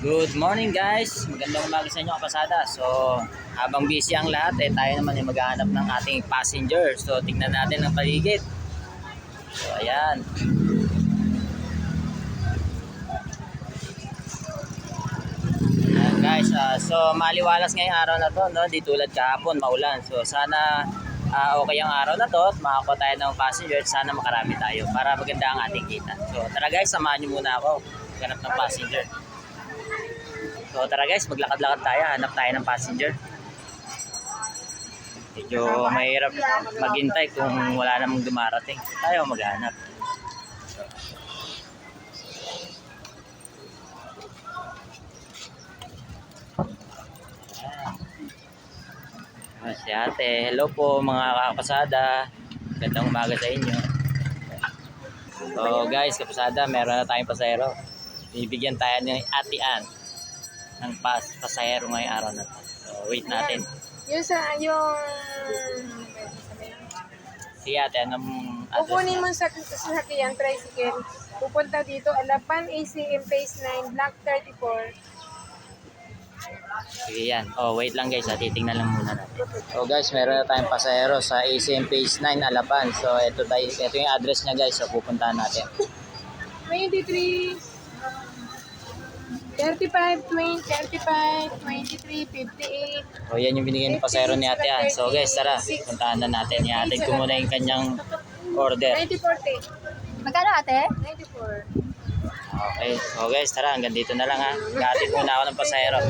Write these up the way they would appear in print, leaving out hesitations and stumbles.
Good morning guys, magandang umaga sa inyo kapasada. So habang busy ang lahat tayo naman ay maghahanap ng ating passenger. So tingnan natin ang paligid. So ayan. Ayan guys, so maliwalas ngayong araw na to, no? Di tulad kahapon maulan. So sana okay ang araw na to at makakuha tayo ng passenger. Sana makarami tayo para maganda ang ating kita. So tara guys, samahan nyo muna ako maghanap ng passenger. So tara guys, maglakad-lakad tayo, hanap tayo ng passenger. Medyo mahirap maghintay kung wala namang dumarating. Tayo maghanap. Si ate, hello po mga kapasada. Gandang umaga sa inyo. So guys, kapasada, meron na tayong pasahero. Bibigyan tayo ng Ate Ann ng pasahero ngayong araw na to. So wait natin. Yung Si ate, anong address kukunin niya? mo sa sasakyan, tricycle. Pupunta dito, Alapan, ACM Phase 9, Block 34. Sige yan. Oh, wait lang guys, titingnan lang muna natin. So guys, meron na tayong pasahero sa ACM Phase 9 Alapan. So ito yung address niya guys. So pupuntahan natin. 23, 35, 20, 35, 23, 58. So yan yung binigay ng pasahero ni Ate Ann. So guys, tara, puntahan na natin. Ihatid ko muna yung kanyang order. 9040. Magkano ate? 94. Okay. So guys, tara, hanggang dito na lang ha. Ihatid muna ako ng pasahero.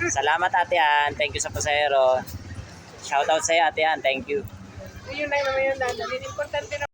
Salamat Ate Ann. Thank you sa pasahero. Shoutout sa'yo Ate Ann. Thank you. Yun lang naman yung dadalhin. Importante na